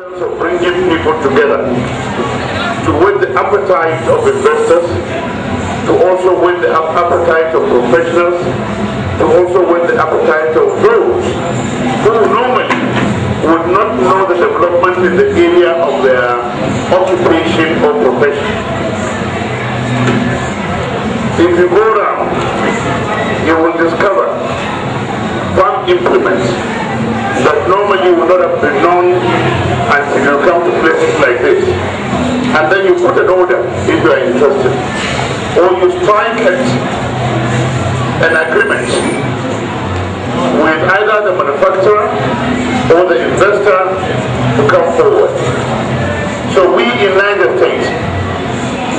So bringing people together to win the appetite of investors, to also win the appetite of professionals, to also win the appetite of those who normally would not know the development in the area of their occupation or profession. If you go around, you will discover farm implements that normally would not have been known until you come to places like this. And then you put an order if you are interested. Or you strike an agreement with either the manufacturer or the investor to come forward. So we in Niger State,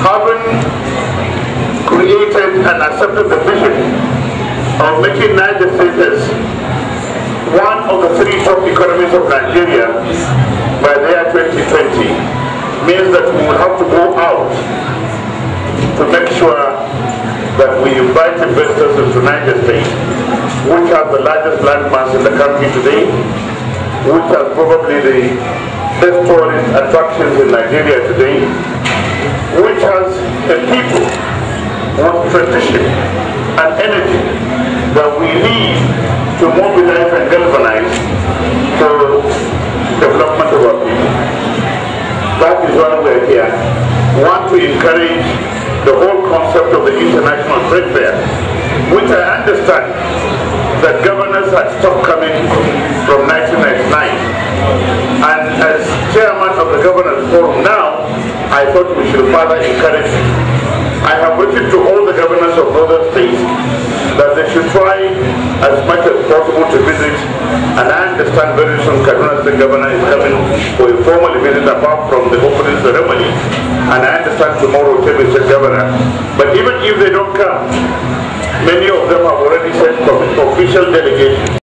having created and accepted the vision of making Niger State as one of the three top economies of Nigeria by the year 2020, means that we will have to go out to make sure that we invite investors into Niger State, which has the largest landmass in the country today, which has probably the best tourist attractions in Nigeria today, which has a people with tradition and energy that we need to mobilize and galvanize for development of our people. That is why we are here. We want to encourage the whole concept of the International Trade Fair, which I understand that governors had stopped coming from 1999. And as chairman of the Governors Forum now, I thought we should further encourage it. I have written to all the governors of northern states that they should try as much as possible to visit, and I understand very soon Kaduna State Governor is coming for a formal visit apart from the opening ceremony, and I understand tomorrow Kebbi State Governor. But even if they don't come, many of them have already sent official delegations.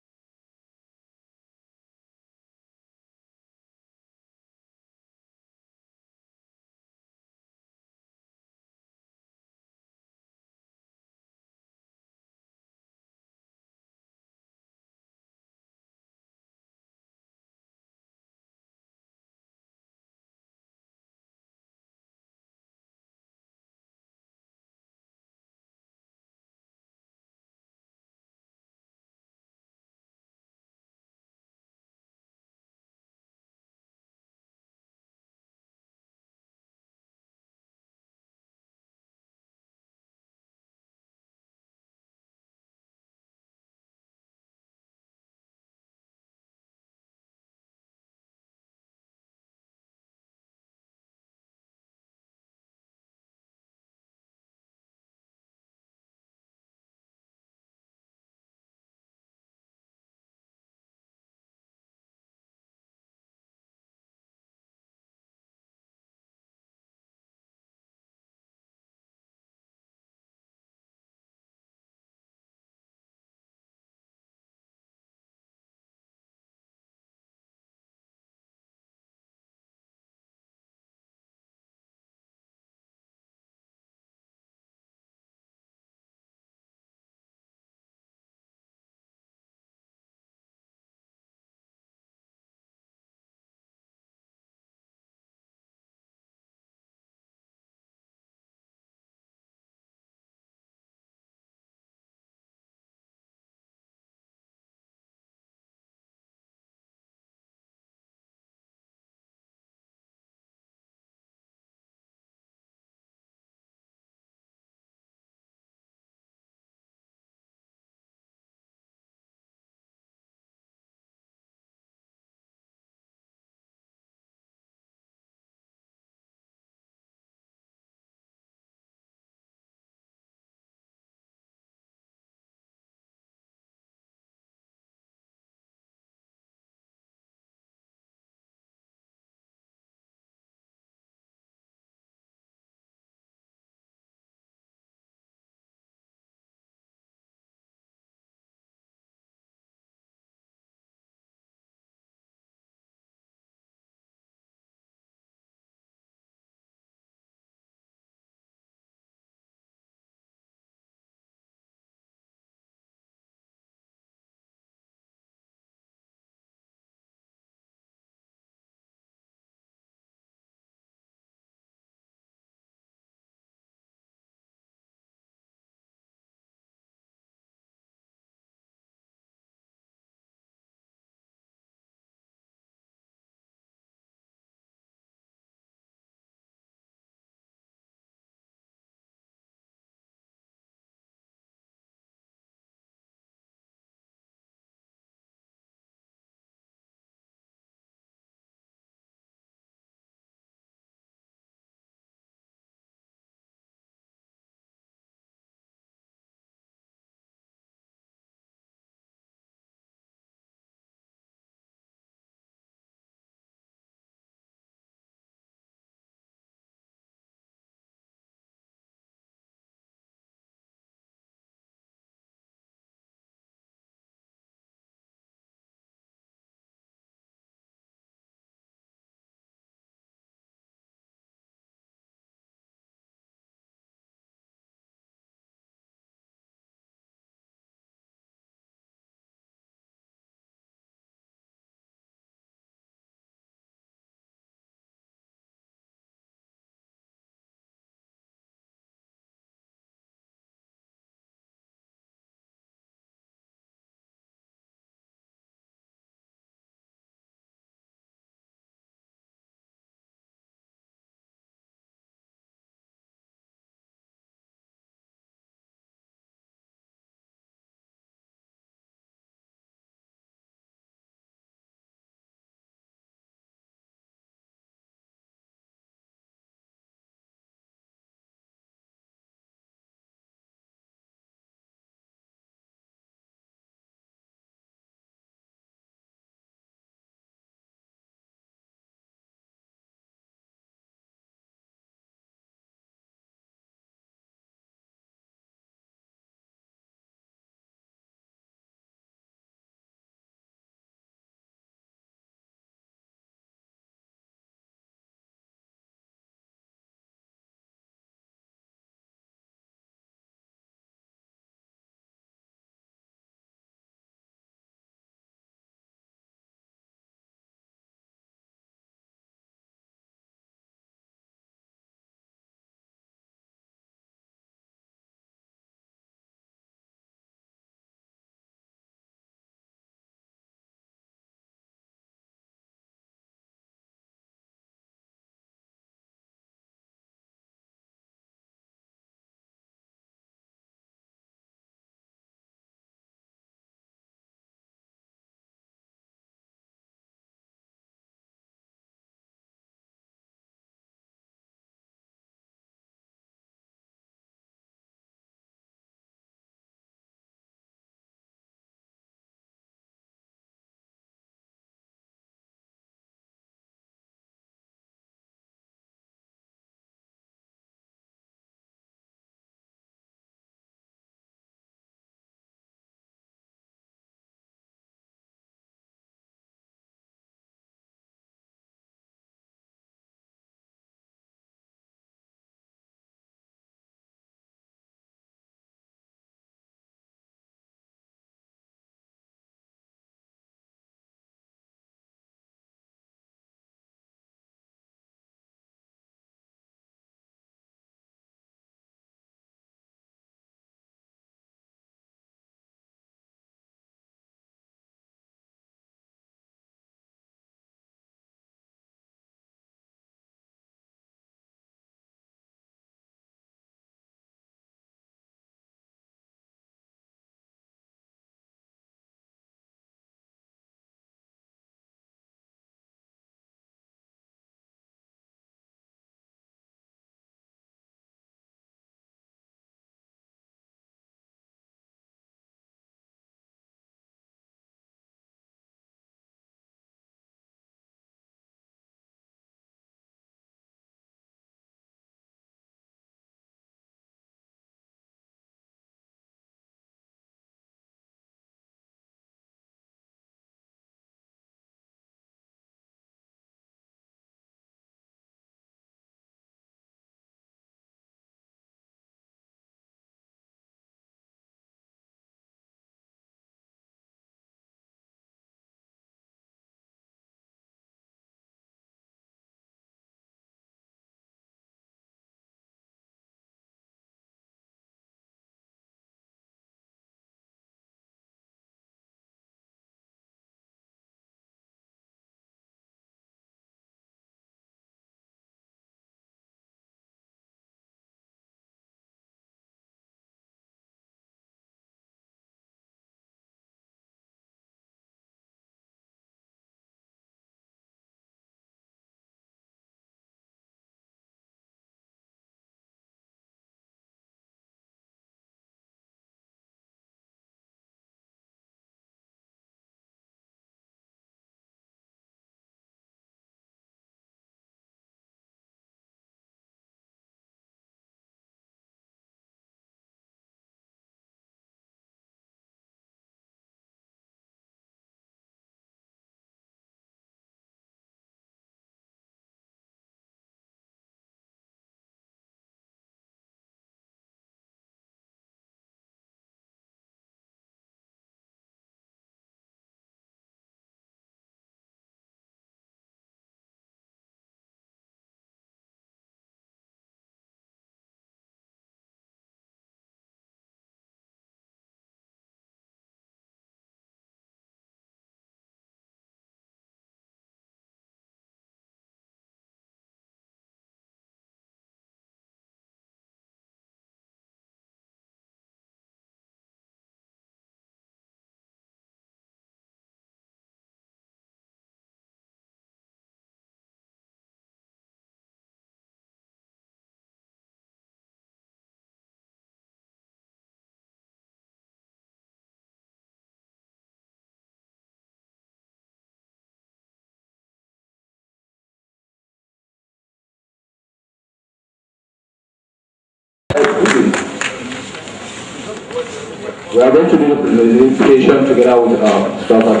We are going to do the invitation together with our staff.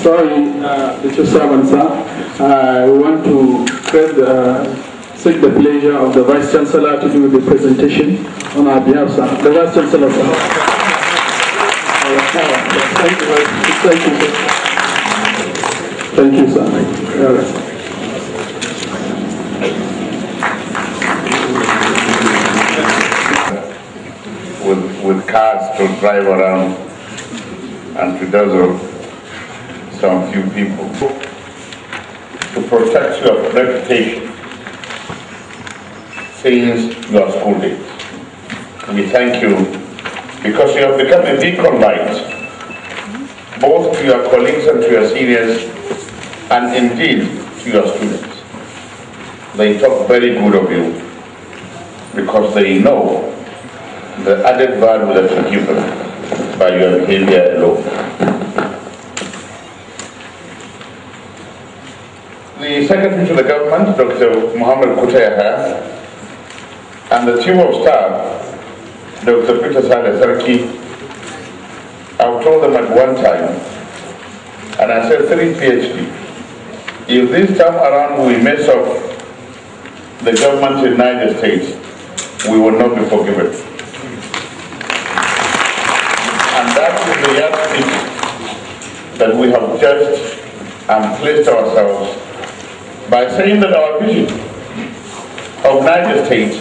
Sorry, Mr. Chairman, sir. We want to seek the pleasure of the Vice Chancellor to do the presentation on our behalf, sir. The Vice Chancellor, sir. Thank you, sir. Thank you, sir. With cars to drive around and to dazzle some few people. To protect your reputation since your school days. We thank you because you have become a beacon light both to your colleagues and to your seniors and indeed to your students. They talk very good of you because they know the added value that you give them by your behavior alone. The Secretary to the Government, Dr. Muhammad Kutayah, and the Chief of Staff, Dr. Peter Sale Sarki, I've told them at one time, and I said 3 PhD. If this time around we mess up the government in Niger State, we will not be forgiven. And that is the yardstick that we have judged and placed ourselves by saying that our vision of Niger State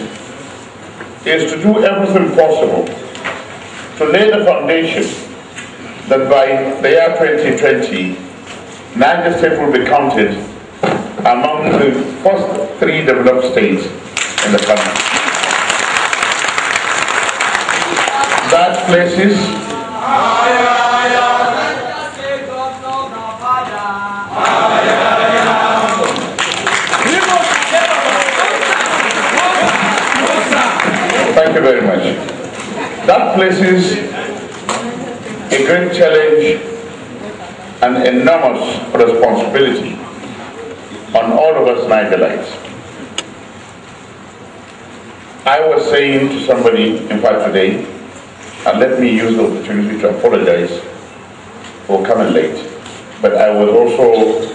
is to do everything possible to lay the foundation that by the year 2020, Niger State will be counted among the first 3 developed states in the country. That places Thank you very much. That places a great challenge and enormous responsibility on all of us Nigerians. I was saying to somebody, in fact today, and let me use the opportunity to apologize for coming late, but I was also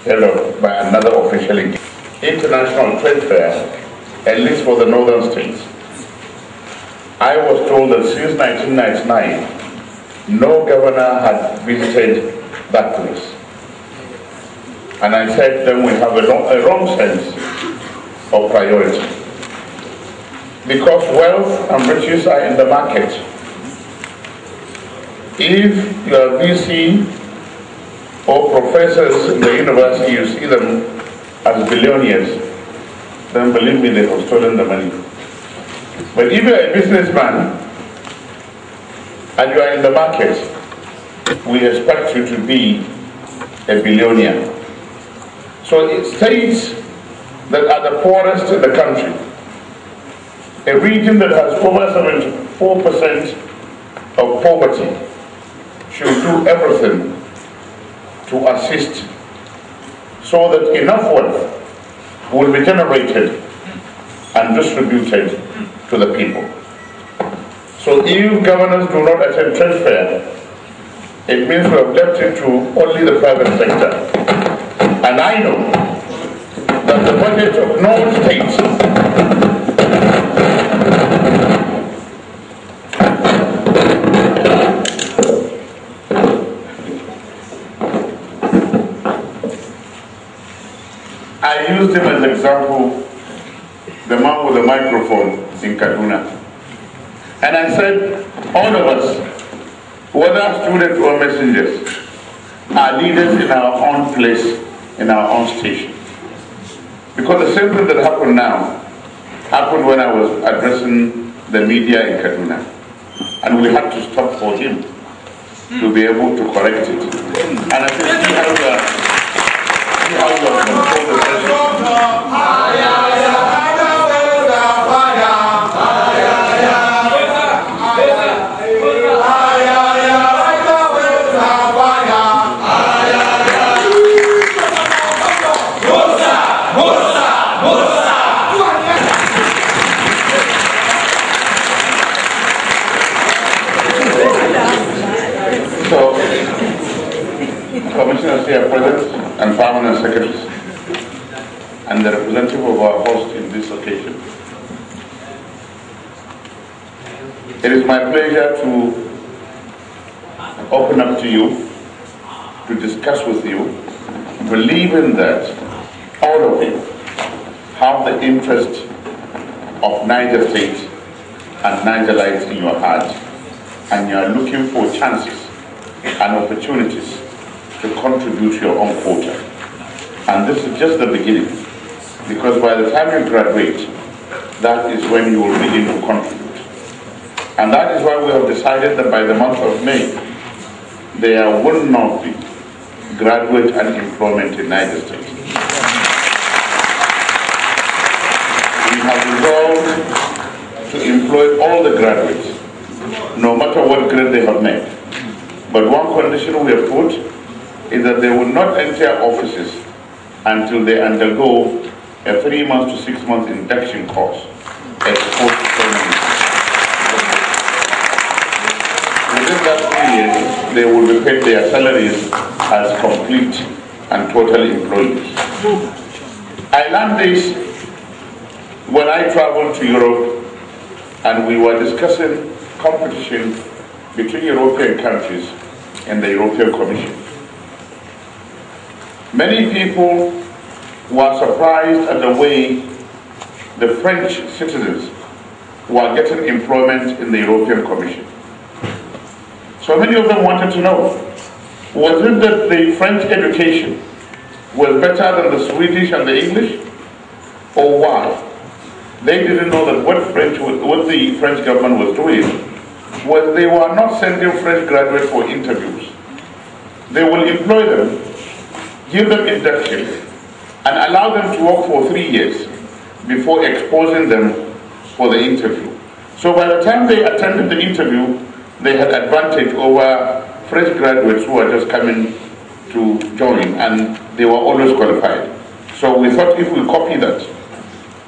held up by another official international trade fair, at least for the northern states. I was told that since 1999, no governor had visited that place. And I said then we have a wrong sense of priority. Because wealth and riches are in the market. If you are VC or professors in the university, you see them as billionaires, then believe me, they have stolen the money. But if you are a businessman and you are in the market, we expect you to be a billionaire. So it states that are the poorest in the country, a region that has over 74% of poverty, should do everything to assist so that enough wealth will be generated and distributed to the people. So if governors do not attend trade fair, it means we have left it to only the private sector. And I know that the budget of no state I used him as an example, the man with the microphone in Kaduna. And I said, all of us, whether students or messengers, are leaders in our own place, in our own station. Because the same thing that happened now, happened when I was addressing the media in Kaduna. And we had to stop for him to be able to correct it. And I said, see how you control the session. commissioners here present and permanent secretaries, and the representative of our host in this occasion. It is my pleasure to open up to you, to discuss with you, believing that all of you have the interest of Niger State and Nigerites in your heart, and you are looking for chances and opportunities to contribute your own quota. And this is just the beginning, because by the time you graduate, that is when you will begin to contribute. And that is why we have decided that by the month of May, there will not be graduate unemployment in Niger State. We have resolved to employ all the graduates, no matter what grade they have made. But one condition we have put is that they will not enter offices until they undergo a 3 months to 6 months induction course as opposed to training. Within that period, they will be paid their salaries as complete and total employees. I learned this when I traveled to Europe and we were discussing competition between European countries and the European Commission. Many people were surprised at the way the French citizens were getting employment in the European Commission. So many of them wanted to know, was it that the French education was better than the Swedish and the English, or why? They didn't know that what the French government was doing was they were not sending French graduates for interviews. They will employ them, give them induction, and allow them to work for 3 years before exposing them for the interview. So by the time they attended the interview, they had advantage over French graduates who were just coming to join, and they were always qualified. So we thought if we copy that,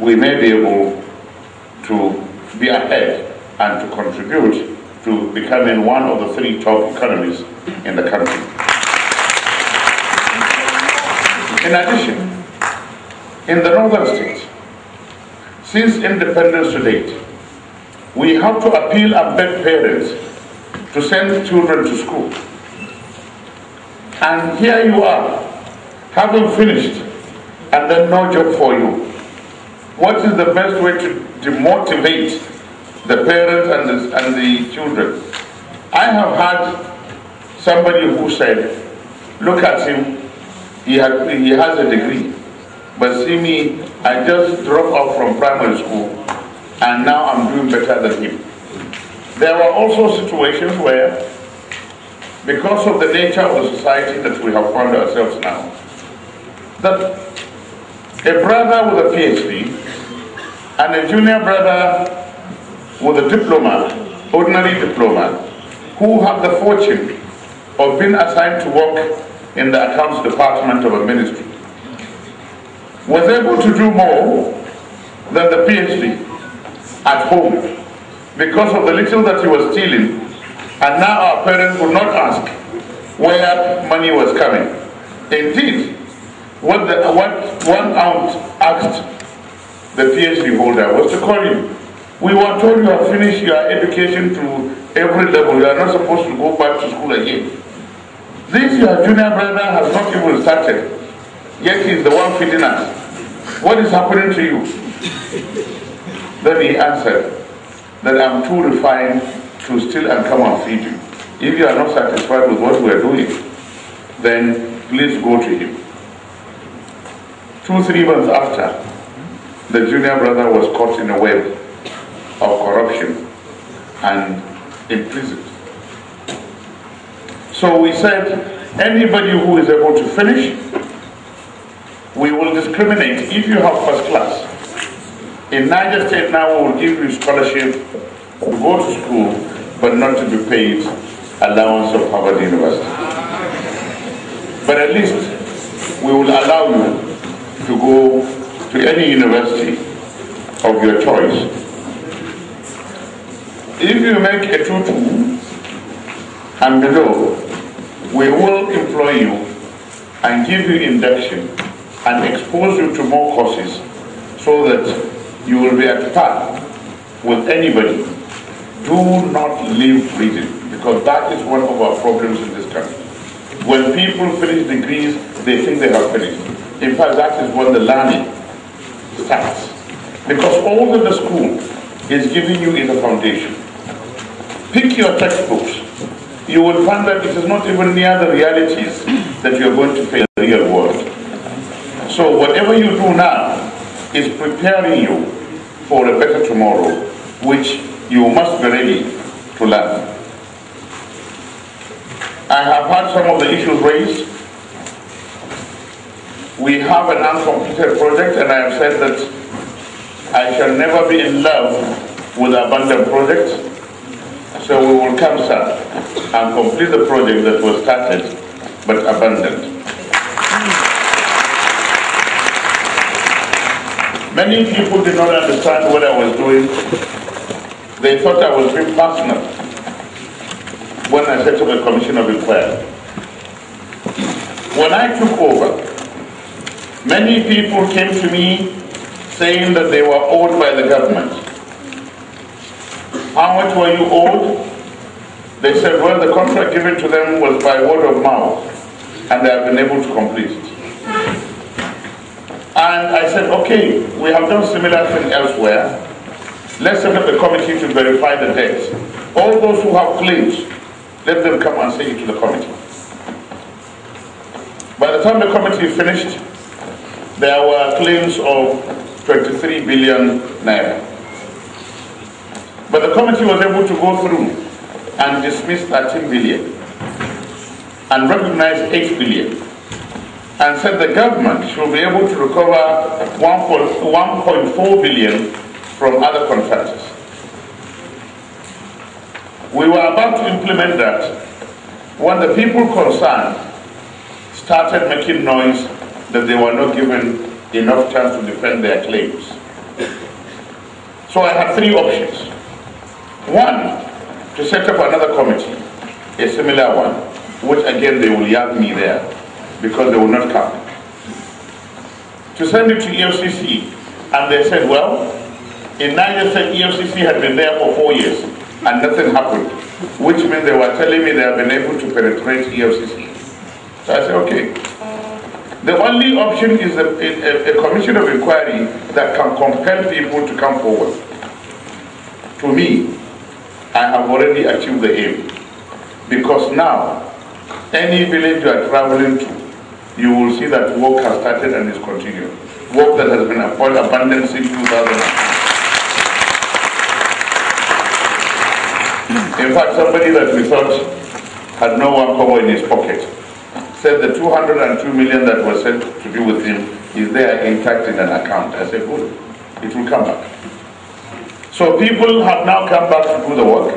we may be able to be ahead and to contribute to becoming one of the 3 top economies in the country. In addition, in the northern states, since independence to date, we have to appeal and beg parents to send children to school. And here you are, having finished, and then no job for you. What is the best way to demotivate the parents and the children? I have had somebody who said, look at him, he has a degree, but see me, I just dropped out from primary school and now I'm doing better than him. There were also situations where, because of the nature of the society that we have found ourselves now, that a brother with a PhD and a junior brother with a diploma, ordinary diploma, who have the fortune of being assigned to work in the accounts department of a ministry, was able to do more than the PhD at home because of the little that he was stealing, and now our parents would not ask where money was coming. Indeed, what one aunt asked the PhD holder was to call him. We were told you have finished your education to every level, you are not supposed to go back to school again. This your junior brother has not even started, yet he is the one feeding us. What is happening to you? Then he answered that I'm too refined to steal and come and feed you. If you are not satisfied with what we are doing, then please go to him. 2-3 months after, the junior brother was caught in a web of corruption and imprisoned. So we said, anybody who is able to finish, we will discriminate. If you have first class, in Niger State now we will give you scholarship to go to school, but not to be paid allowance of Harvard University. But at least we will allow you to go to any university of your choice. If you make a 2-2 and below, we will employ you and give you induction and expose you to more courses so that you will be at par with anybody. Do not leave reading, because that is one of our problems in this country. When people finish degrees, they think they have finished. In fact, that is when the learning starts. Because all that the school is giving you is a foundation. Pick your textbooks. You will find that it is not even near the realities that you are going to face in the real world. So whatever you do now is preparing you for a better tomorrow, which you must be ready to learn. I have had some of the issues raised. We have an uncompleted project, and I have said that I shall never be in love with abandoned projects. So we will come, sir, and complete the project that was started but abandoned. Many people did not understand what I was doing. They thought I was being personal when I set up a commission of inquiry. When I took over, many people came to me saying that they were owed by the government. How much were you owed? They said, well, the contract given to them was by word of mouth, and they have been able to complete it. And I said, okay, we have done similar thing elsewhere. Let's set up a committee to verify the debts. All those who have claims, let them come and say it to the committee. By the time the committee finished, there were claims of 23 billion naira. But the committee was able to go through and dismiss 13 billion and recognize 8 billion and said the government should be able to recover 1.4 billion from other contractors. We were about to implement that when the people concerned started making noise that they were not given enough chance to defend their claims. So I had three options. One, to set up another committee, a similar one, which again they will yab me there because they will not come. To send it to EFCC, and they said, well, in Niger State, EFCC had been there for 4 years and nothing happened, which means they were telling me they have been able to penetrate EFCC. So I said, okay. The only option is a commission of inquiry that can compel people to come forward. To me, I have already achieved the aim. Because now, any village you are traveling to, you will see that work has started and is continuing. Work that has been abandoned since 2009. In fact, somebody that we thought had no one cover in his pocket said the 202 million that was sent to be with him is there intact in an account. I said, good, it will come back. So people have now come back to do the work.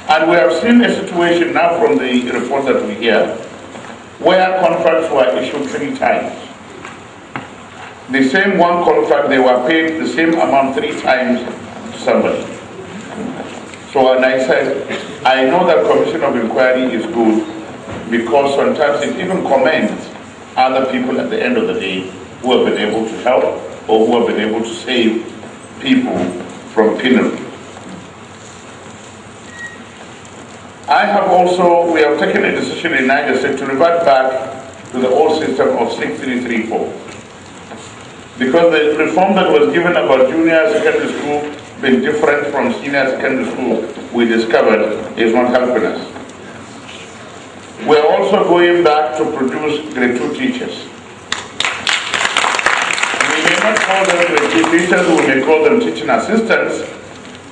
And we have seen a situation now from the report that we hear where contracts were issued 3 times. The same one contract, they were paid the same amount 3 times to somebody. So and I said, I know that commission of inquiry is good because sometimes it even commends other people at the end of the day who have been able to help or who have been able to save people from penury. We have taken a decision in Niger State to revert back to the old system of 6334. Because the reform that was given about junior secondary school being different from senior secondary school, we discovered is not helping us. We're also going back to produce grade 2 teachers. We may not call them grade 2 teachers, we may call them teaching assistants,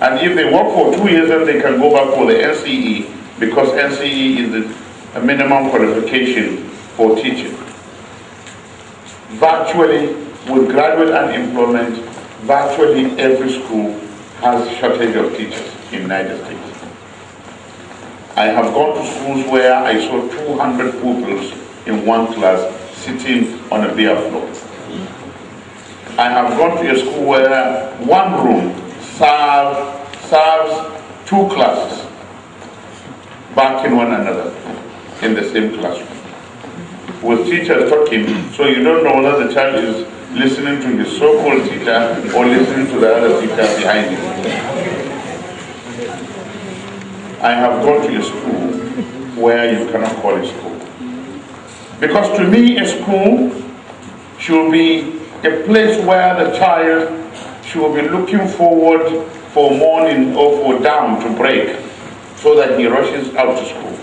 and if they work for 2 years, then they can go back for the NCE, because NCE is the minimum qualification for teaching. Virtually, with graduate unemployment, virtually every school has a shortage of teachers in Niger State. I have gone to schools where I saw 200 pupils in one class sitting on a bare floor. I have gone to a school where one room serves 2 classes, backing one another in the same classroom. with teachers talking, so you don't know whether the child is listening to his so-called teacher or listening to the other teacher behind him. I have gone to a school where you cannot call it school. Because to me, a school should be a place where the child should be looking forward for morning or for dawn to break so that he rushes out to school.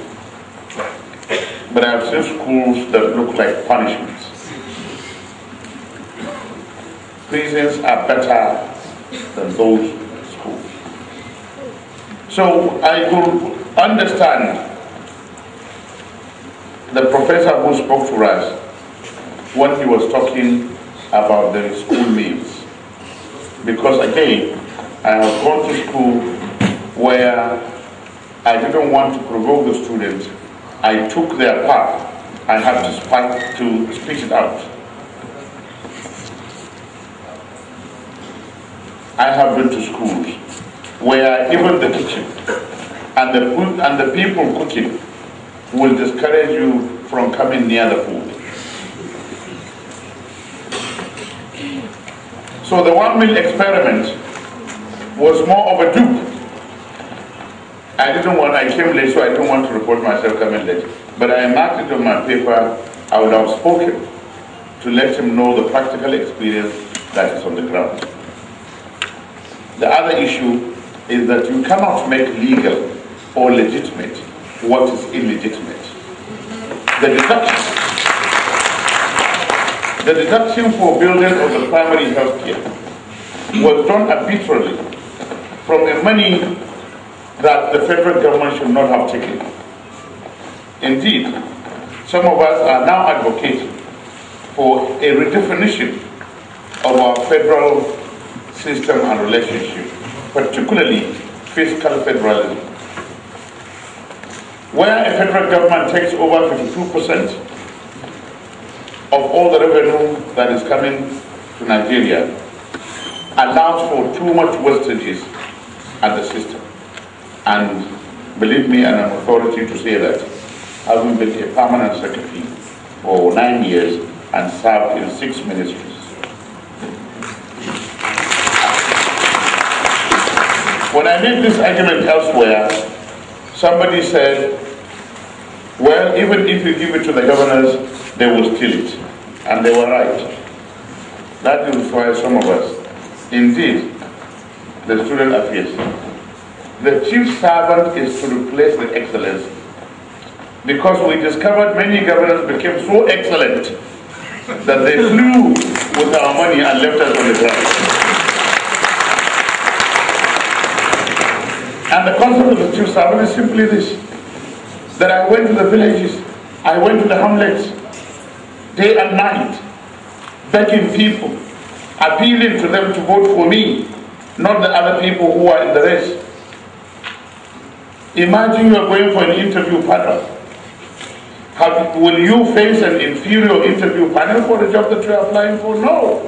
But I've seen schools that look like punishments. Prisons are better than those schools. So I could understand the professor who spoke to us when he was talking about the school meals. Because again, I have gone to school where I didn't want to provoke the students. I took their part. I had to speak it out. I have been to schools where even the kitchen and the people cooking will discourage you from coming near the food. So the 1 meal experiment was more of a dupe. I came late, so I didn't want to report myself coming late. But I marked it on my paper. I would have spoken to let him know the practical experience that is on the ground. The other issue is that you cannot make legal or legitimate what is illegitimate. The deduction for building of the primary health care was done arbitrarily from the money that the federal government should not have taken. Indeed, some of us are now advocating for a redefinition of our federal system and relationship, particularly fiscal federalism, where a federal government takes over 52% of all the revenue that is coming to Nigeria, allows for too much wastages at the system. And believe me, and I'm authority to say that, having been a permanent secretary for 9 years and served in 6 ministries. When I made this argument elsewhere, somebody said, well, even if you give it to the governors, they will steal it. And they were right. That is why some of us, indeed, the student affairs, the chief servant is to replace the excellency. Because we discovered many governors became so excellent that they flew with our money and left us on the ground. And the concept of the chief servant is simply this, that I went to the villages, I went to the hamlets, day and night, begging people, appealing to them to vote for me, not the other people who are in the race. Imagine you are going for an interview panel. Will you face an inferior interview panel for the job that you are applying for? No.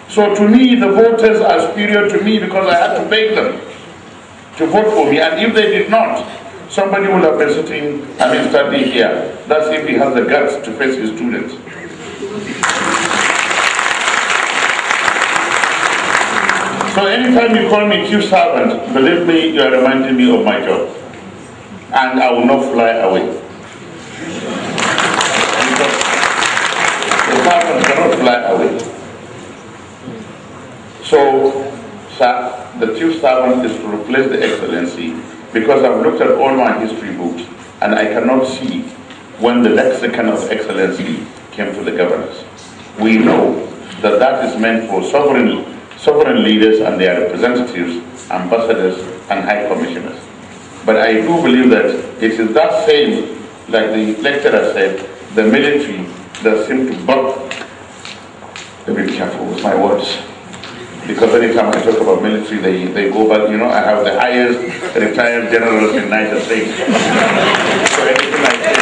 So to me, the voters are superior to me because I had to beg them to vote for me. And if they did not, somebody would have been sitting, studying here. That's if he has the guts to face his students. So anytime you call me chief servant, believe me, you are reminding me of my job. And I will not fly away. Because the servant cannot fly away. So, sir, the chief servant is to replace the excellency, because I've looked at all my history books and I cannot see when the lexicon of excellency came to the governors. We know that that is meant for sovereign leaders and their representatives, ambassadors and high commissioners. But I do believe that it is that same, like the lecturer said, the military that seem to bug. Let me be careful with my words. Because anytime I talk about military, they go back, I have the highest retired generals in Niger State. So anything I say,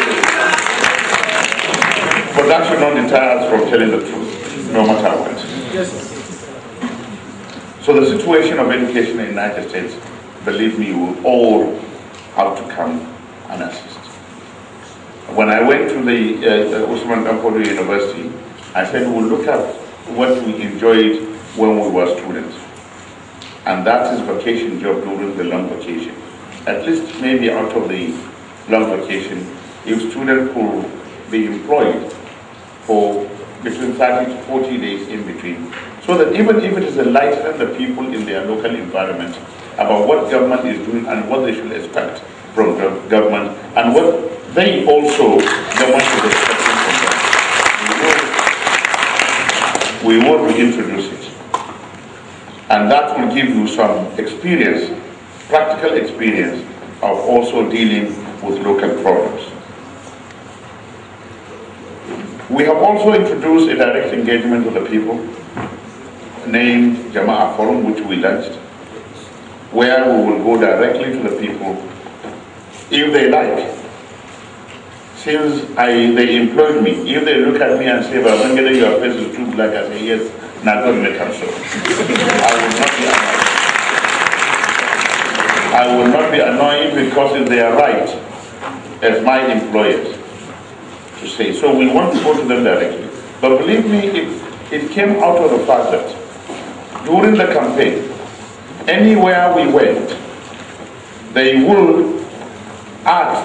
but that should not deter us from telling the truth, no matter what. Yes. So the situation of education in United States, believe me, will all have to come and assist. When I went to the Usman Danfodio University, I said we'll look at what we enjoyed when we were students. And that is vacation job during the long vacation. At least maybe out of the long vacation, if students could be employed for between 30 to 40 days in between, so that even if it is enlightening the people in their local environment about what government is doing and what they should expect from government and what they also, government is expecting from them, we will reintroduce it. And that will give you some experience, practical experience of also dealing with local problems. We have also introduced a direct engagement with the people named Jama'ah Forum, which we launched, where we will go directly to the people if they like. Since they employed me, if they look at me and say, "Well, when your face is too black," I say, "Yes, now don't make up so." I will not be annoyed because it's their right as my employers to say. So we want to go to them directly. But believe me, it came out of the fact that during the campaign, anywhere we went, they would ask,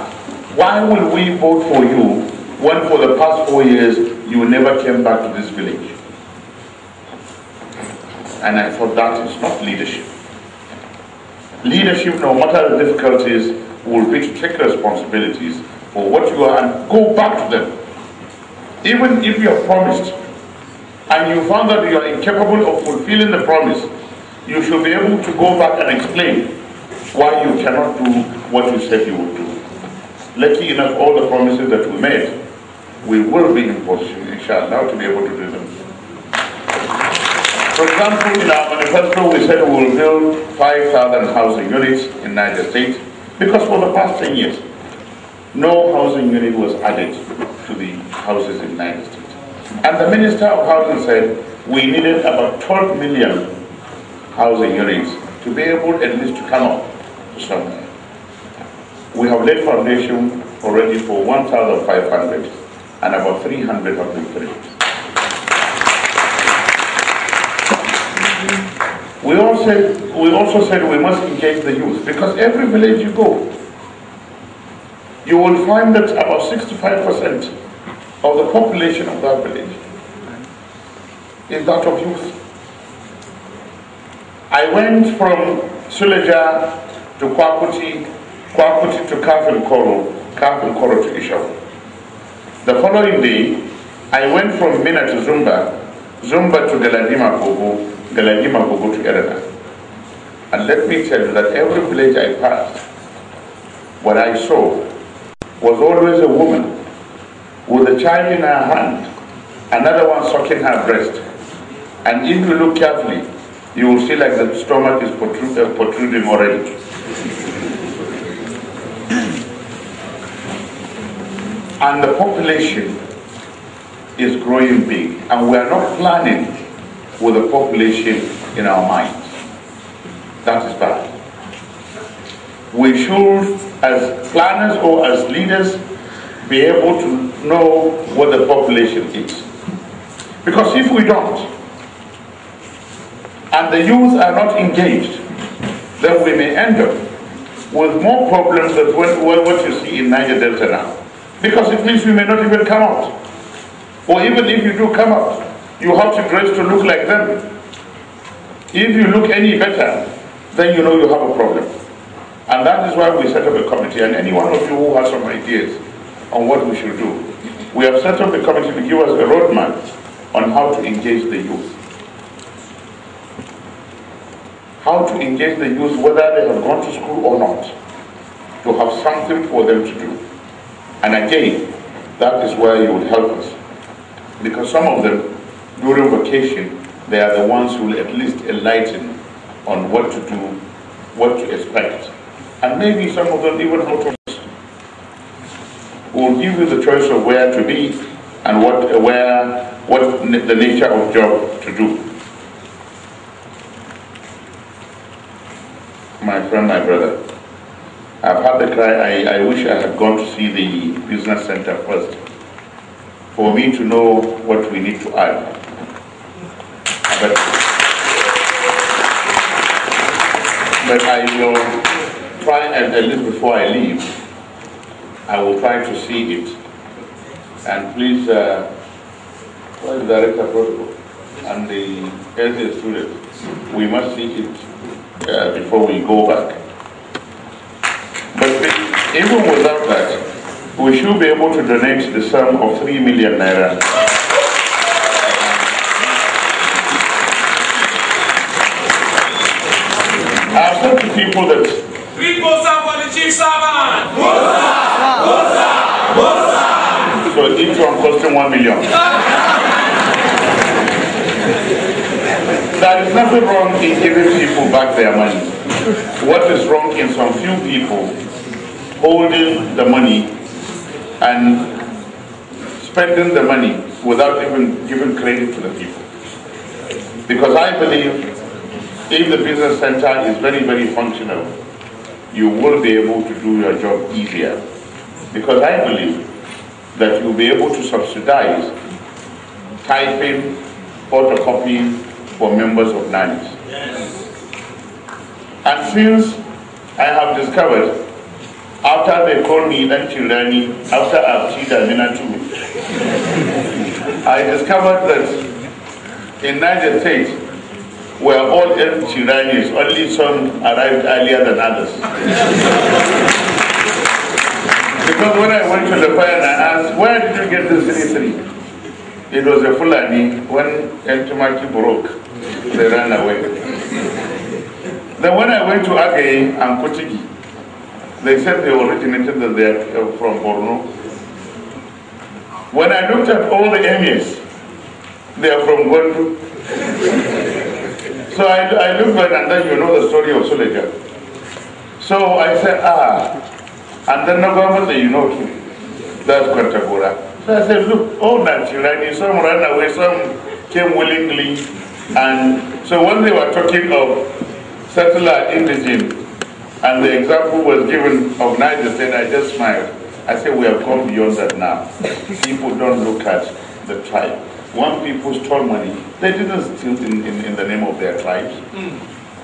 "Why will we vote for you when for the past 4 years you never came back to this village?" And I thought that is not leadership. Leadership, no matter the difficulties, will be to take responsibilities for what you are and go back to them. Even if you have promised and you found that you are incapable of fulfilling the promise, you should be able to go back and explain why you cannot do what you said you would do. Lucky enough, all the promises that we made, we will be in position, inshallah, to be able to do them. For example, in our manifesto, we said we will build 5,000 housing units in Niger State, because for the past 10 years, no housing unit was added to the houses in Niger State. And the Minister of Housing said we needed about 12 million housing units to be able at least to come up to somewhere. We have laid foundation already for 1,500 and about 300 have been finished. We also said we must engage the youth, because every village you go, you will find that about 65% of the population of that village is that of youth. I went from Suleja to Kwakuti, Kwakuti to Kano to Ishaw. The following day, I went from Mina to Zumba, Zumba to Galadima Bogo, Galadima Bogo to Erena. And let me tell you that every village I passed, what I saw was always a woman with a child in her hand, another one sucking her breast. And if you look carefully, you will see like the stomach is protruding already. And the population is growing big, and we are not planning with the population in our minds. That is bad. We should, as planners or as leaders, be able to know what the population is. Because if we don't, and the youth are not engaged, then we may end up with more problems than what you see in Niger Delta now. Because it means we may not even come out. Or even if you do come out, you have to dress to look like them. If you look any better, then you know you have a problem. And that is why we set up a committee. And any one of you who has some ideas on what we should do, we have set up a committee to give us a roadmap on how to engage the youth. How to engage the youth, whether they have gone to school or not, to have something for them to do. And again, that is where you would help us. Because some of them, during vacation, they are the ones who will at least enlighten on what to do, what to expect. And maybe some of them even how to will give you the choice of where to be and what the nature of job to do. My friend, my brother, I've had have the cry, I wish I had gone to see the business center first, for me to know what we need to add. But I will try, at least before I leave, I will try to see it. And please, what is the director of protocol and the LA student, we must see it before we go back. But even without that, we should be able to donate the sum of 3 million naira. I've said to people that we go for the chief servant. So each one costing 1 million. There is nothing wrong in giving people back their money. What is wrong in some few people holding the money and spending the money without even giving credit to the people? Because I believe if the business center is very, very functional, you will be able to do your job easier. Because I believe that you'll be able to subsidize typing, photocopying for members of NANIs. And since I have discovered, after they called me Childani, after Abchida Minatu, I discovered that in Niger State, we are all Childanis, only some arrived earlier than others. Because when I went to the fire and I asked, where did you get this 3-3? It was a Fulani. When El Tumaki broke, they ran away. Then when I went to Agay and Kotigi, they said they originated there from Borno. When I looked at all the emirs, they are from Gondu. So I looked back, and then you know the story of Suleja. So I said, and then the government said, you know too, that's Kwantagora. So I said, look, all naturally, some ran away, some came willingly. And so when they were talking of settler indigene, and the example was given of Niger State, I just smiled. I said, we have gone beyond that now. People don't look at the tribe. When people stole money, they didn't steal in the name of their tribes.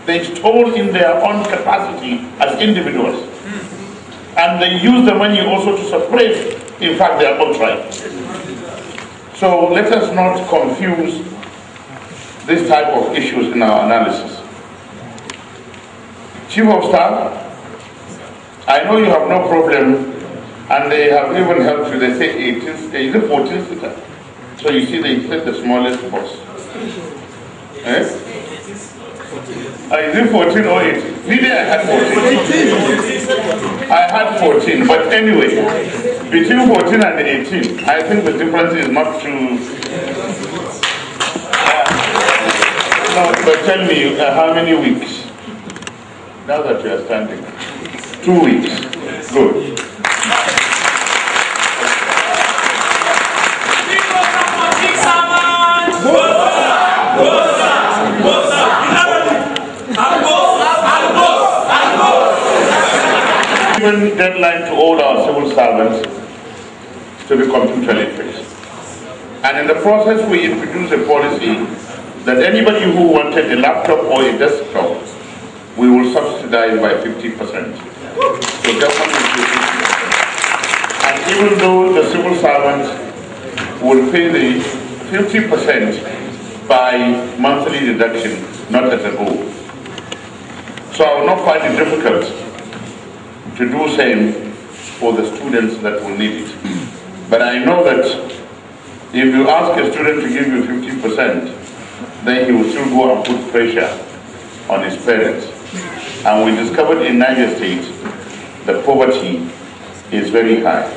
They stole in their own capacity as individuals. And they used the money also to suppress, in fact, their own tribe. So let us not confuse this type of issues in our analysis. Chief of Staff, I know you have no problem, and they have even helped you. They say 18, is it 14 seater? So you see, they said the smallest box. Eh? Is it 14 or 18? Maybe I had 14. I had 14, but anyway, between 14 and 18, I think the difference is not too... no, but tell me, how many weeks? Now that you are standing. 2 weeks. Good. Given deadline to all our civil servants to be computer literate. And in the process we introduced a policy that anybody who wanted a laptop or a desktop, we will subsidize by 50%. So government will pay 50%. And even though the civil servants will pay the 50% by monthly deduction, not as a goal. So I will not find it difficult to do same for the students that will need it. But I know that if you ask a student to give you 50%, then he will still go and put pressure on his parents. And we discovered in Niger State that poverty is very high.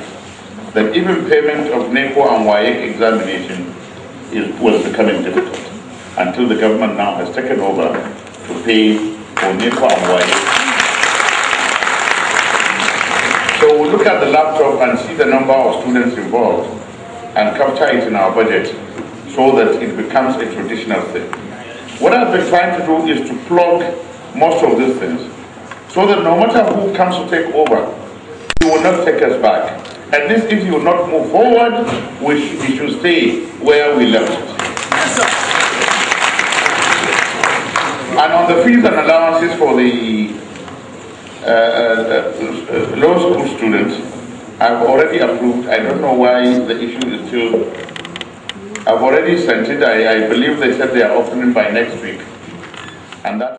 That even payment of NECO and WAEC examination was becoming difficult until the government now has taken over to pay for NECO and WAEC. So we'll look at the laptop and see the number of students involved and capture it in our budget so that it becomes a traditional thing. What I've been trying to do is to plug most of these things so that no matter who comes to take over, He will not take us back. At least if you will not move forward, we should stay where we left. Yes, sir. And on the fees and allowances for the law school students, I've already approved. I don't know why the issue is still. I've already sent it. I believe they said they are opening by next week. And that